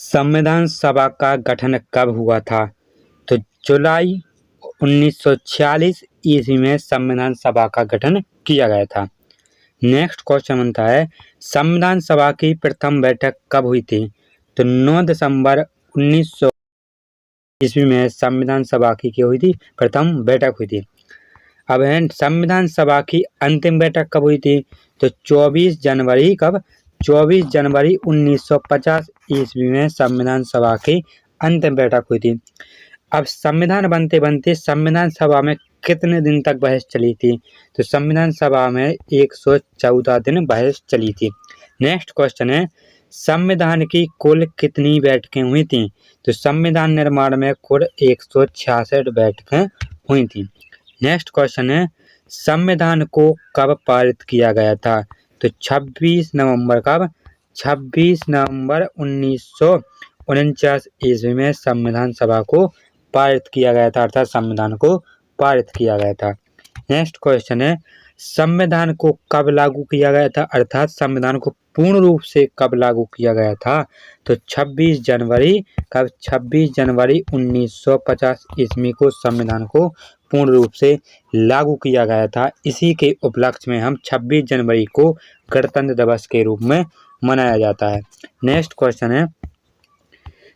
संविधान सभा का गठन कब हुआ था? तो जुलाई 1946 ईस्वी में संविधान सभा का गठन किया गया था। नेक्स्ट क्वेश्चन बनता है, संविधान सभा की प्रथम बैठक कब हुई थी? तो 9 दिसंबर 1900 ईस्वी में संविधान सभा की क्या हुई थी? प्रथम बैठक हुई थी। अब है संविधान सभा की अंतिम बैठक कब हुई थी? तो 24 जनवरी 1950 ईस्वी में संविधान सभा की अंतिम बैठक हुई थी। अब संविधान बनते बनते संविधान सभा में कितने दिन तक बहस चली थी? तो संविधान सभा में 114 दिन बहस चली थी। नेक्स्ट क्वेश्चन है, संविधान की कुल कितनी बैठकें हुई थी? तो संविधान निर्माण में कुल 166 बैठकें हुई थी। नेक्स्ट क्वेश्चन है, संविधान को कब पारित किया गया था? तो 26 नवंबर 1949 ईस्वी में संविधान सभा को पारित किया गया था, अर्थात संविधान को पारित किया गया था। नेक्स्ट क्वेश्चन है, संविधान को कब लागू किया गया था, अर्थात संविधान को पूर्ण रूप से कब लागू किया गया था? तो 26 जनवरी 1950 ईस्वी को संविधान को पूर्ण रूप से लागू किया गया था। इसी के उपलक्ष्य में हम 26 जनवरी को गणतंत्र दिवस के रूप में मनाया जाता है। नेक्स्ट क्वेश्चन है,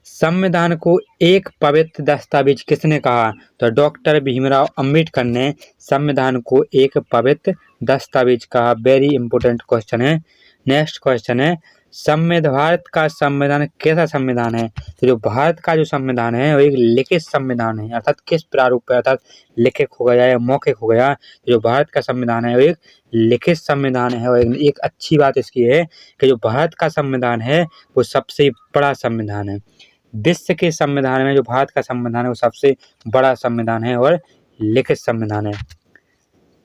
संविधान को एक पवित्र दस्तावेज किसने कहा? तो डॉक्टर भीमराव अंबेडकर ने संविधान को एक पवित्र दस्तावेज कहा। वेरी इंपॉर्टेंट क्वेश्चन है। नेक्स्ट क्वेश्चन है, भारत का संविधान कैसा संविधान है? तो जो भारत का जो संविधान है वो एक लिखित संविधान है, अर्थात किस प्रारूप पे, अर्थात लिखित हो गया या मौखिक हो गया। जो भारत का संविधान है वो एक लिखित संविधान है। और एक अच्छी बात इसकी है कि जो भारत का संविधान है वो सबसे बड़ा संविधान है। विश्व के संविधान में जो भारत का संविधान है वो सबसे बड़ा संविधान है और लिखित संविधान है।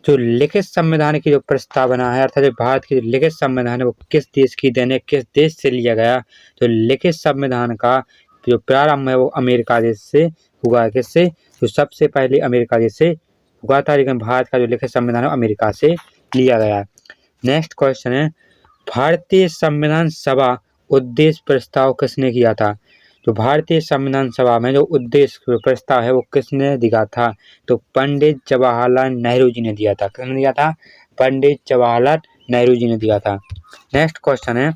जो लिखित संविधान की जो प्रस्तावना है, अर्थात जो भारत की जो लिखित संविधान है वो किस देश की देन है, किस देश से लिया गया? तो लिखित संविधान का जो प्रारंभ है वो अमेरिका देश से हुआ। किससे? जो सबसे पहले अमेरिका देश से हुआ था, लेकिन भारत का जो लिखित संविधान है अमेरिका से लिया गया। नेक्स्ट क्वेश्चन है, भारतीय संविधान सभा उद्देश्य प्रस्ताव किसने किया था? तो भारतीय संविधान सभा में जो उद्देश्य प्रस्ताव है वो किसने दिया था? तो पंडित जवाहरलाल नेहरू जी ने दिया था। किसने दिया था? पंडित जवाहरलाल नेहरू जी ने दिया था। नेक्स्ट क्वेश्चन है,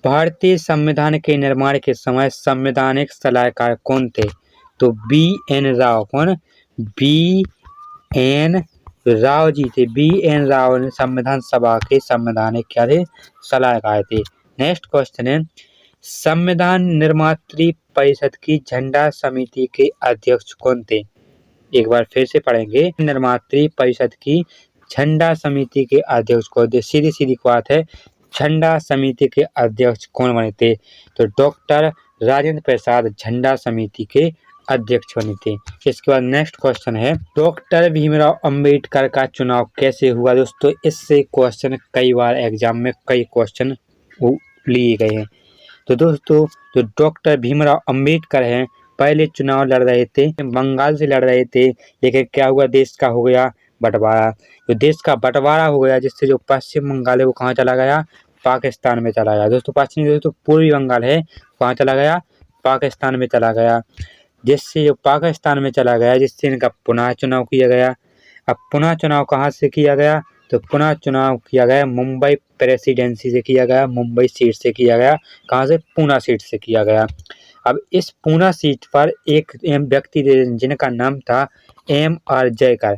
भारतीय संविधान के निर्माण के समय संवैधानिक सलाहकार कौन थे? तो B.N. राव। कौन? B.N. राव जी थे। B.N. राव ने संविधान सभा के संवैधानिक क्या थे? सलाहकार थे। नेक्स्ट क्वेश्चन है, संविधान निर्मात्री परिषद की झंडा समिति के अध्यक्ष कौन थे? एक बार फिर से पढ़ेंगे, निर्मात्री परिषद की झंडा समिति के अध्यक्ष कौन थे? सीधी सीधी बात है, झंडा समिति के अध्यक्ष कौन बने थे? तो डॉक्टर राजेंद्र प्रसाद झंडा समिति के अध्यक्ष बने थे। इसके बाद नेक्स्ट क्वेश्चन है, डॉक्टर भीमराव अंबेडकर का चुनाव कैसे हुआ? दोस्तों इससे क्वेश्चन कई बार एग्जाम में कई क्वेश्चन लिए गए हैं। तो दोस्तों जो डॉक्टर भीमराव अंबेडकर हैं पहले चुनाव लड़ रहे थे, बंगाल से लड़ रहे थे, लेकिन क्या हुआ? देश का हो गया बंटवारा। जो देश का बंटवारा हो गया जिससे जो पश्चिम बंगाल है वो कहाँ चला गया? पाकिस्तान में चला गया। दोस्तों पूर्वी बंगाल है कहाँ चला गया? पाकिस्तान में चला गया। जिससे जो पाकिस्तान में चला गया जिससे इनका पुनः चुनाव किया गया। अब पुनः चुनाव कहाँ से किया गया? तो पुनः चुनाव किया गया मुंबई प्रेसिडेंसी से किया गया, मुंबई सीट से किया गया। कहाँ से? पूना सीट से किया गया। अब इस पूना सीट पर एक व्यक्ति जिनका नाम था M.R. जयकर।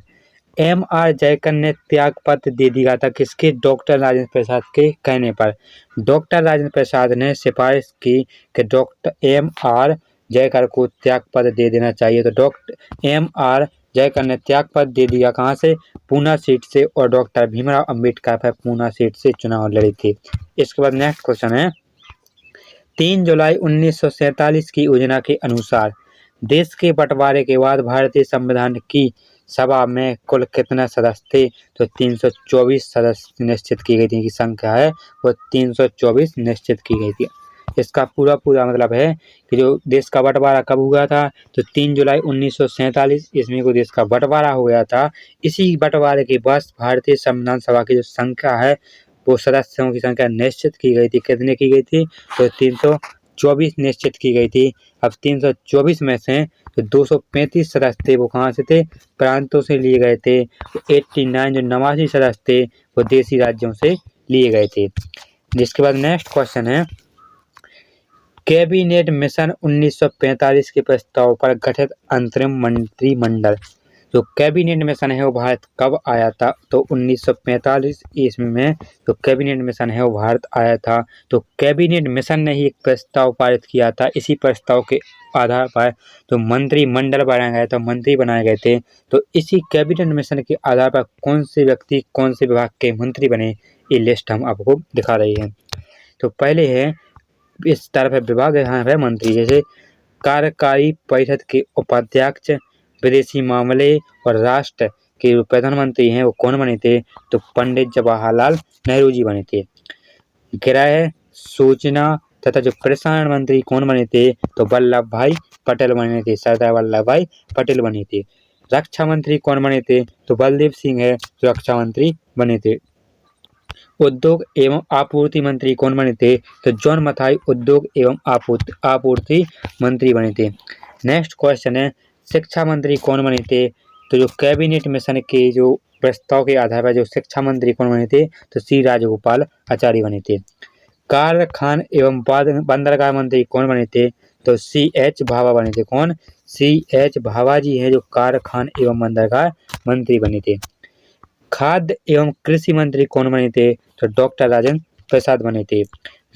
M.R. जयकर ने त्यागपत्र दे दिया था। किसके? डॉक्टर राजेंद्र प्रसाद के कहने पर। डॉक्टर राजेंद्र प्रसाद ने सिफारिश की कि डॉक्टर M.R. जयकर को त्यागपत्र दे देना चाहिए। तो डॉक्टर M.R. जयकर ने त्यागपत्र दे दिया। कहाँ से? पूना सीट से। और डॉक्टर भीमराव अंबेडकर पर पूना सीट से चुनाव लड़े थे। इसके बाद नेक्स्ट क्वेश्चन है, 3 जुलाई 1947 की योजना के अनुसार देश के बंटवारे के बाद भारतीय संविधान की सभा में कुल कितने सदस्य थे? तो 324 सदस्य निश्चित की गई थी। की संख्या है वो 324 निश्चित की गई थी। इसका पूरा मतलब है कि जो देश का बंटवारा कब हुआ था? तो 3 जुलाई 1947 ईस्वी को देश का बंटवारा हो गया था। इसी बंटवारे के बाद भारतीय संविधान सभा की जो संख्या है वो सदस्यों की संख्या निश्चित की गई थी। कितने की गई थी? तो 324 निश्चित की गई थी। अब 324 में से जो 235 सदस्य थे वो कहाँ से थे, प्रांतों से लिए गए थे। 89 जो 89 सदस्य थे वो देशी राज्यों से लिए गए थे। जिसके बाद नेक्स्ट क्वेश्चन है, कैबिनेट मिशन 1945 के प्रस्ताव पर गठित अंतरिम मंत्रिमंडल। जो कैबिनेट मिशन है वो भारत कब आया था, तो 1945 ईस्वी में जो कैबिनेट मिशन है वो भारत आया था। तो कैबिनेट मिशन ने ही एक प्रस्ताव पारित किया था। इसी प्रस्ताव के आधार पर तो मंत्रिमंडल बनाया गया था, मंत्री बनाए गए थे। तो इसी कैबिनेट मिशन के आधार पर कौन से व्यक्ति कौन से विभाग के मंत्री बने, ये लिस्ट हम आपको दिखा रहे हैं। तो पहले है इस तरफ है विभाग, यहाँ है मंत्री, जैसे कार्यकारी परिषद के उपाध्यक्ष, विदेशी मामले और राष्ट्र के जो प्रधानमंत्री हैं वो कौन बने थे, तो पंडित जवाहरलाल नेहरू जी बने थे। गृह, सूचना तथा जो प्रसारण मंत्री कौन बने थे, तो वल्लभ भाई पटेल बने थे, सरदार वल्लभ भाई पटेल बने थे। रक्षा मंत्री कौन बने थे, तो बलदेव सिंह है जो रक्षा मंत्री बने थे। उद्योग एवं आपूर्ति मंत्री कौन बने थे, तो जॉन मथाई उद्योग एवं आपूर्ति मंत्री बने थे। नेक्स्ट क्वेश्चन है, शिक्षा मंत्री कौन बने थे, तो जो कैबिनेट मिशन के जो प्रस्ताव के आधार पर जो शिक्षा मंत्री कौन बने थे, तो सी राजगोपाल आचार्य बने थे। कारखान एवं बंदरगाह मंत्री कौन बने थे, तो CH भाभा बने थे। कौन, CH भाभा जी हैं जो कारखान एवं बंदरगाह मंत्री बने थे। खाद्य एवं कृषि मंत्री कौन बने थे, तो डॉक्टर राजेंद्र प्रसाद बने थे।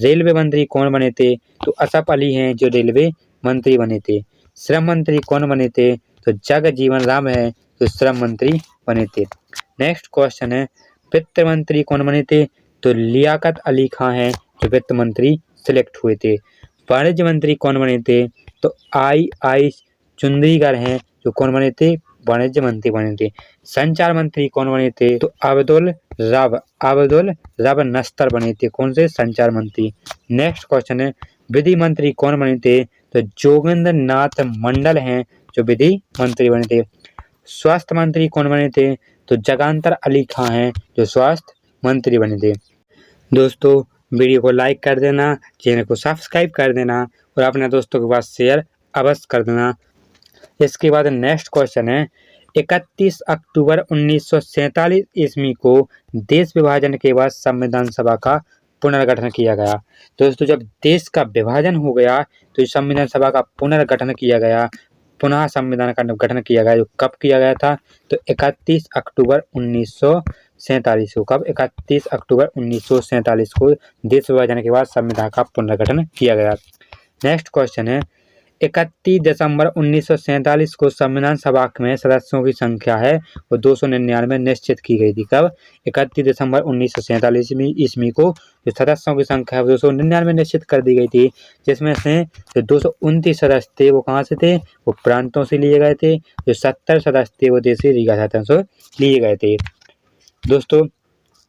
रेलवे मंत्री कौन बने थे, तो असफ अली हैं जो रेलवे मंत्री बने थे। श्रम मंत्री कौन बने थे, तो जगजीवन राम है जो श्रम मंत्री बने थे। नेक्स्ट क्वेश्चन है, वित्त मंत्री कौन बने थे, तो लियाकत अली खां हैं जो वित्त मंत्री सिलेक्ट हुए थे। वाणिज्य मंत्री कौन बने थे, तो आई चुंदरीगर हैं जो कौन बने थे, वाणिज्य मंत्री बने थे। संचार मंत्री कौन बने थे, तो अब्दुल रब नस्तर बने थे। कौन से, संचार मंत्री। नेक्स्ट क्वेश्चन है, विधि मंत्री कौन बने थे, तो जोगिंद्र नाथ मंडल हैं जो विधि मंत्री बने थे। स्वास्थ्य मंत्री कौन बने थे, तो जगांतर अली खां हैं जो स्वास्थ्य मंत्री बने थे। दोस्तों वीडियो को लाइक कर देना, चैनल को सब्सक्राइब कर देना और अपने दोस्तों के पास शेयर अवश्य कर देना। इसके बाद नेक्स्ट क्वेश्चन है, 31 अक्टूबर 1947 ईस्वी को देश विभाजन के बाद संविधान सभा का पुनर्गठन किया गया। दोस्तों जब देश का विभाजन हो गया तो संविधान सभा का पुनर्गठन किया गया, पुनः संविधान का गठन किया गया। जो कब किया गया था, तो 31 अक्टूबर 1947 को। कब, 31 अक्टूबर 1947 को देश विभाजन के बाद संविधान का पुनर्गठन किया गया। नेक्स्ट क्वेश्चन है, 31 दिसंबर 1947 को संविधान सभा में सदस्यों की संख्या है वो 299 निश्चित की गई थी। कब, 31 दिसंबर 1947 ईस्वी को जो सदस्यों की संख्या है 299 निश्चित कर दी गई थी, जिसमें से जो 229 सदस्य थे वो कहाँ से थे, वो प्रांतों से लिए गए थे। जो 70 सदस्य थे वो देशी रियासतों से लिए गए थे। दोस्तों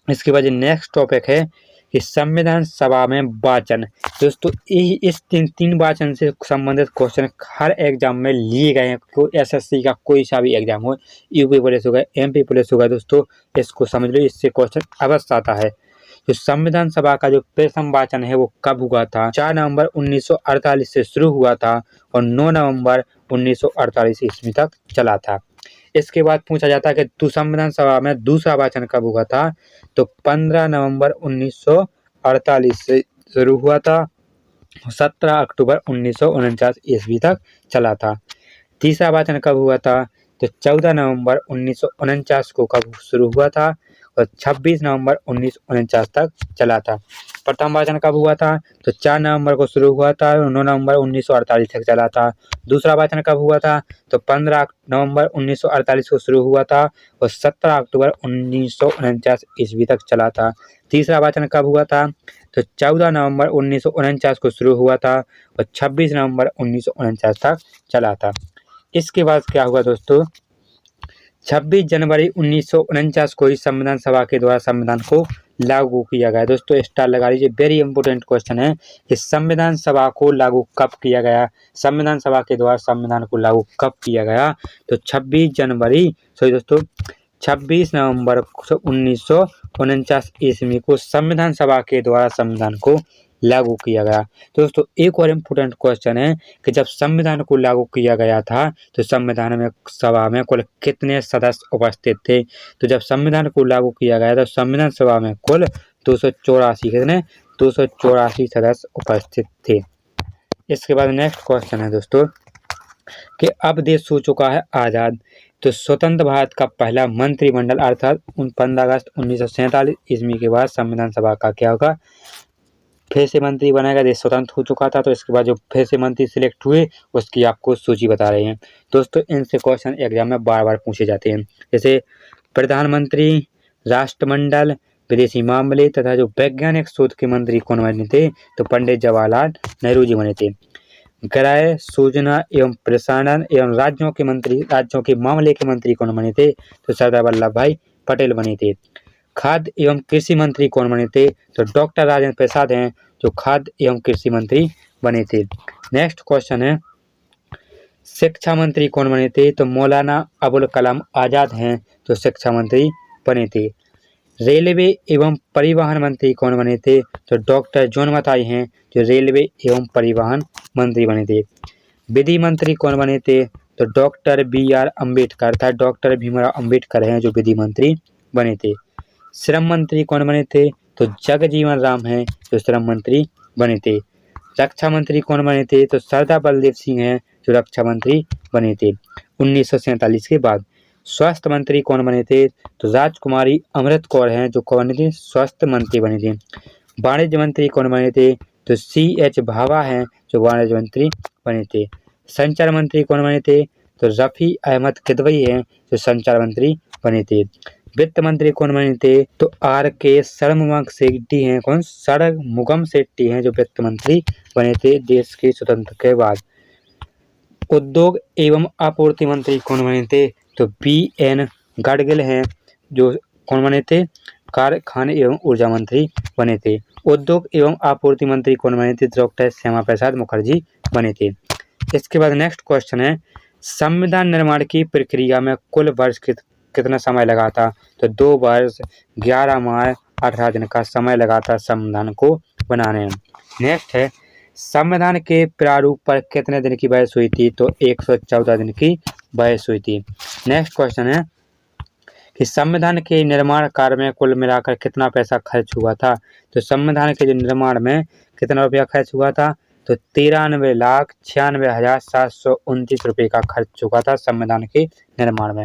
इसके बाद नेक्स्ट टॉपिक है कि संविधान सभा में वाचन। दोस्तों इस तीन वाचन से संबंधित क्वेश्चन हर एग्जाम में लिए गए हैं। कोई SSC का कोई सा भी एग्जाम हो, यूपी पुलिस होगा, MP पुलिस होगा, दोस्तों इसको समझ लो, इससे क्वेश्चन अवश्य आता है। जो संविधान सभा का जो प्रथम वाचन है वो कब हुआ था, 4 नवंबर 1948 से शुरू हुआ था और 9 नवंबर 1948 ईस्वी तक चला था। इसके बाद पूछा जाता है कि संविधान सभा में दूसरा वाचन कब हुआ था, तो 15 नवंबर 1948 से शुरू हुआ था, 17 अक्टूबर 1949 ईस्वी तक चला था। तीसरा वाचन कब हुआ था, तो 14 नवंबर 1949 को कब शुरू हुआ था और 26 नवंबर 1949 तक चला था। प्रथम वाचन कब हुआ था, तो 4 नवंबर को शुरू हुआ था और 9 नवंबर 1948 तक चला था। दूसरा वाचन कब हुआ था, तो 15 नवंबर 1948 को शुरू हुआ था और 17 अक्टूबर 1949 ईस्वी तक चला था। तीसरा वाचन कब हुआ था, तो 14 नवंबर 1949 को शुरू हुआ था और 26 नवंबर 1949 तक चला था। इसके बाद क्या हुआ दोस्तों, 26 जनवरी 1949 को ही संविधान सभा के द्वारा संविधान को लागू किया गया। दोस्तों स्टार लगा लीजिए, वेरी इंपोर्टेंट क्वेश्चन है कि संविधान सभा को लागू कब किया गया, संविधान सभा के द्वारा संविधान को लागू कब किया गया, तो 26 नवंबर 1949 ईस्वी को संविधान सभा के द्वारा संविधान को लागू किया गया। तो दोस्तों एक और इम्पोर्टेंट क्वेश्चन है कि जब संविधान को लागू किया गया था तो संविधान में सभा में कुल कितने सदस्य उपस्थित थे? तो जब संविधान को लागू किया गया तो संविधान सभा में कुल 284 कितने 284 सदस्य उपस्थित थे। इसके बाद नेक्स्ट क्वेश्चन है दोस्तों कि अब देश हो चुका है आज़ाद, तो स्वतंत्र भारत का पहला मंत्रिमंडल अर्थात 15 अगस्त 1947 ईस्वी के बाद संविधान सभा का क्या होगा, फिर से मंत्री बनाएगा। देश स्वतंत्र हो चुका था तो इसके बाद जो फिर से मंत्री सिलेक्ट हुए उसकी आपको सूची बता रहे हैं। दोस्तों इनसे क्वेश्चन एग्जाम में बार बार पूछे जाते हैं, जैसे प्रधानमंत्री, राष्ट्रमंडल, विदेशी मामले तथा जो वैज्ञानिक शोध के मंत्री कौन बने थे, तो पंडित जवाहरलाल नेहरू जी बने थे। गृह, सूचना एवं प्रसारण एवं राज्यों के मामले के मंत्री कौन बने थे, तो सरदार वल्लभ भाई पटेल बने थे। खाद्य एवं कृषि मंत्री कौन बने थे, तो डॉक्टर राजेंद्र प्रसाद हैं जो खाद्य एवं कृषि मंत्री बने थे। नेक्स्ट क्वेश्चन है शिक्षा मंत्री कौन बने थे, तो मौलाना अबुल कलाम आजाद हैं जो शिक्षा मंत्री बने थे। रेलवे एवं परिवहन मंत्री कौन बने थे, तो डॉक्टर जॉन मथाई हैं जो रेलवे एवं परिवहन मंत्री बने थे। विधि मंत्री कौन बने थे, तो डॉक्टर BR अम्बेडकर अर्थात डॉक्टर भीमराव अम्बेडकर हैं जो विधि मंत्री बने थे। श्रम मंत्री कौन बने थे, तो जगजीवन राम हैं जो श्रम मंत्री बने थे। रक्षा मंत्री कौन बने थे, तो सरदार बलदेव सिंह हैं जो रक्षा मंत्री बने थे 1947 के बाद। स्वास्थ्य मंत्री कौन बने थे, तो राजकुमारी अमृत कौर हैं जो कौन थे, स्वास्थ्य मंत्री बने थे। वाणिज्य मंत्री कौन बने थे, तो CH भाभा हैं जो वाणिज्य मंत्री बने थे। संचार मंत्री कौन बने थे, तो रफ़ी अहमद किदवई हैं जो संचार मंत्री बने थे। वित्त मंत्री कौन बने थे, तो RK षणमुगम शेट्टी हैं कौन, षणमुगम शेट्टी हैं जो वित्त मंत्री बने थे देश के स्वतंत्र के बाद। उद्योग एवं आपूर्ति मंत्री कौन बने थे, तो BN गाडगिल हैं जो कौन बने थे, कारखाने एवं ऊर्जा मंत्री बने थे। उद्योग एवं आपूर्ति मंत्री कौन बने थे, डॉक्टर श्यामा प्रसाद मुखर्जी बने थे। इसके बाद नेक्स्ट क्वेश्चन है संविधान निर्माण की प्रक्रिया में कुल वर्ष कितना समय लगा था, तो 2 वर्ष 11 माह 18 दिन का समय लगा था संविधान को बनाने में। नेक्स्ट है संविधान के प्रारूप पर कितने दिन की बहस हुई थी, तो 114 दिन की बहस हुई थी। नेक्स्ट क्वेश्चन है कि संविधान के निर्माण कार्य में कुल मिलाकर कितना पैसा खर्च हुआ था, तो संविधान के जो निर्माण में कितना रुपया खर्च हुआ था, तो 93,96,729 रुपये का खर्च हुआ था संविधान के निर्माण में।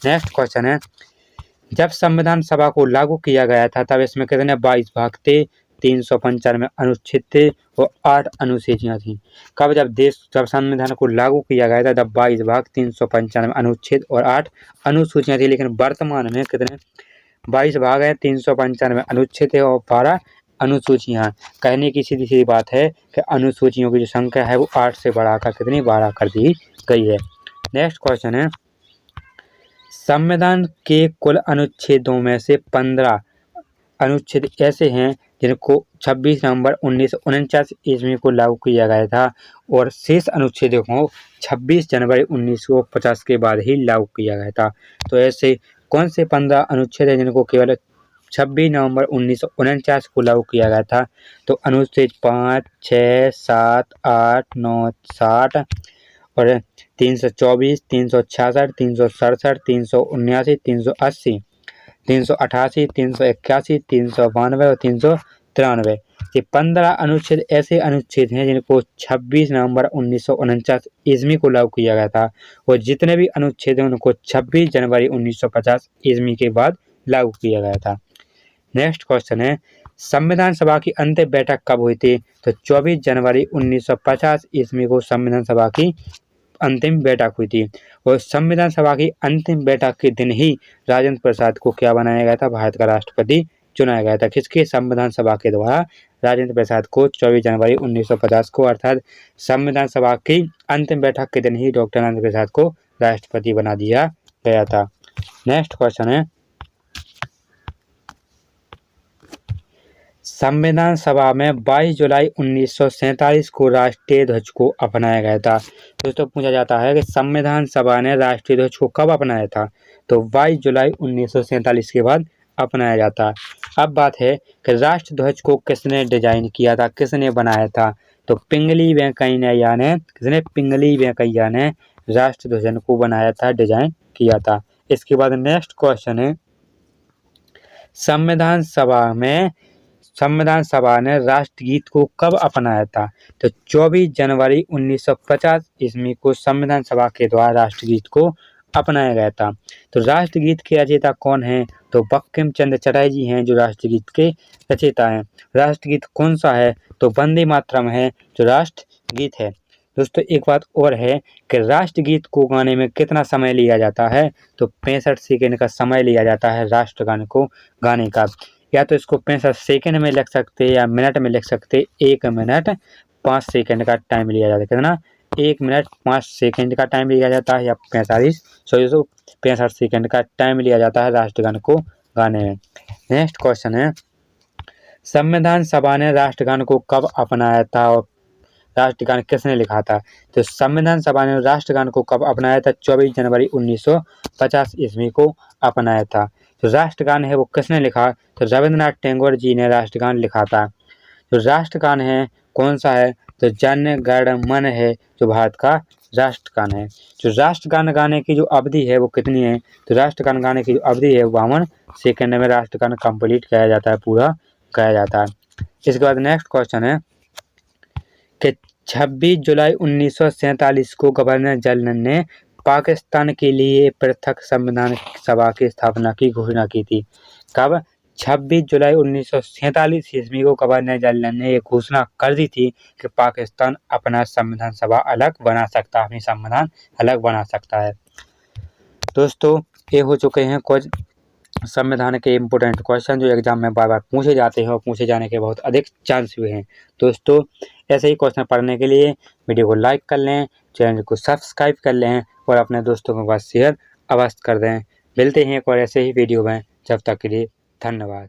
नेक्स्ट क्वेश्चन है जब संविधान सभा को लागू किया गया था तब इसमें कितने 22 भाग थे, 395 अनुच्छेद थे और 8 अनुसूचियाँ थीं। कब, जब संविधान को लागू किया गया था तब 22 भाग 395 अनुच्छेद और 8 अनुसूचियाँ थी, लेकिन वर्तमान में कितने 22 भाग हैं, 395 अनुच्छेद है और 12 अनुसूचियाँ। कहने की सीधी सीधी बात है कि अनुसूचियों की जो संख्या है वो 8 से बढ़ाकर कितनी 12 कर दी गई है। नेक्स्ट क्वेश्चन है संविधान के कुल अनुच्छेदों में से 15 अनुच्छेद ऐसे हैं जिनको 26 नवंबर 1949 ईस्वी को लागू किया गया था और शेष अनुच्छेदों को 26 जनवरी 1950 के बाद ही लागू किया गया था। तो ऐसे कौन से 15 अनुच्छेद हैं जिनको केवल 26 नवंबर 1949 को लागू किया गया था, तो अनुच्छेद 5, 6, 7, 8, 9, 60 और 324, 366, 367, 379, 380, 388, 381, 392 और 393। ये 15 अनुच्छेद ऐसे अनुच्छेद हैं जिनको 26 नवंबर 1949 ईस्वी को लागू किया गया था और जितने भी अनुच्छेद हैं उनको 26 जनवरी 1950 ईस्वी के बाद लागू किया गया था। नेक्स्ट क्वेश्चन है संविधान सभा की अंतिम बैठक कब हुई थी, तो 24 जनवरी 1950 ईस्वी को संविधान सभा की अंतिम बैठक हुई थी और संविधान सभा की अंतिम बैठक के दिन ही राजेंद्र प्रसाद को क्या बनाया गया था, भारत का राष्ट्रपति चुनाया गया था। किसके, संविधान सभा के द्वारा राजेंद्र प्रसाद को 24 जनवरी 1950 को अर्थात संविधान सभा की अंतिम बैठक के दिन ही डॉक्टर राजेंद्र प्रसाद को राष्ट्रपति बना दिया गया था। नेक्स्ट क्वेश्चन है संविधान सभा में 22 जुलाई 1947 को राष्ट्रीय ध्वज को अपनाया गया था। दोस्तों पूछा जाता है कि संविधान सभा ने राष्ट्रीय ध्वज को कब अपनाया था, तो 22 जुलाई 1947 के बाद अपनाया जाता। अब बात है कि राष्ट्र ध्वज को किसने डिजाइन किया था, किसने बनाया था? तो पिंगली वेंकैया ने, किसने? पिंगली वेंकैया ने राष्ट्र ध्वज को बनाया था, डिजाइन किया था। इसके बाद नेक्स्ट क्वेश्चन है, संविधान सभा ने राष्ट्रगीत को कब अपनाया था? तो 24 जनवरी 1950 ईस्वी को संविधान सभा के द्वारा राष्ट्रगीत को अपनाया गया था। तो राष्ट्रगीत के रचयिता कौन हैं? तो बंकिम चंद्र चटर्जी हैं जो राष्ट्रगीत के रचयिता हैं। राष्ट्रगीत कौन सा है? तो वंदे मातरम है जो राष्ट्रगीत है। दोस्तों एक बात और है कि राष्ट्रगीत को गाने में कितना समय लिया जाता है? तो 65 सेकंड का समय लिया जाता है राष्ट्रगान को गाने का। या तो इसको 65 सेकंड में लिख सकते हैं या मिनट में लिख सकते हैं। 1 मिनट 5 सेकंड का टाइम लिया जाता है। कितना? 1 मिनट 5 सेकंड का टाइम लिया जाता है या 65 सेकंड का टाइम लिया जाता है राष्ट्रगान को गाने में। नेक्स्ट क्वेश्चन है, संविधान सभा ने राष्ट्रगान को कब अपनाया था और राष्ट्रगान किसने लिखा था? तो संविधान सभा ने राष्ट्रगान को कब अपनाया था? 24 जनवरी 1950 ईस्वी को अपनाया था। तो राष्ट्रगान है वो किसने लिखा? तो रविंद्रनाथ टैगोर जी ने राष्ट्रगान लिखा था। जो राष्ट्रगान है कौन सा है? तो जन गण मन है जो भारत का राष्ट्रगान है। जो राष्ट्रगान गाने की जो अवधि है वो कितनी है? तो राष्ट्रगान गाने की जो अवधि है 52 सेकंड में राष्ट्रगान कंप्लीट किया जाता है, पूरा गाया जाता है। इसके बाद नेक्स्ट क्वेश्चन है कि 26 जुलाई 1947 को गवर्नर जनरल ने पाकिस्तान के लिए पृथक संविधान सभा की स्थापना की घोषणा की थी। कब? 26 जुलाई 1947 ईस्वी को गवर्नर जनरल ने ये घोषणा कर दी थी कि पाकिस्तान अपना संविधान सभा अलग बना सकता है, अपनी संविधान अलग बना सकता है। दोस्तों ये हो चुके हैं कुछ संविधान के इम्पोर्टेंट क्वेश्चन जो एग्जाम में बार बार पूछे जाते हैं और पूछे जाने के बहुत अधिक चांस हुए हैं। दोस्तों ऐसे ही क्वेश्चन पढ़ने के लिए वीडियो को लाइक कर लें, चैनल को सब्सक्राइब कर लें और अपने दोस्तों के पास शेयर अवश्य कर दें। मिलते हैं एक और ऐसे ही वीडियो में, जब तक के लिए धन्यवाद।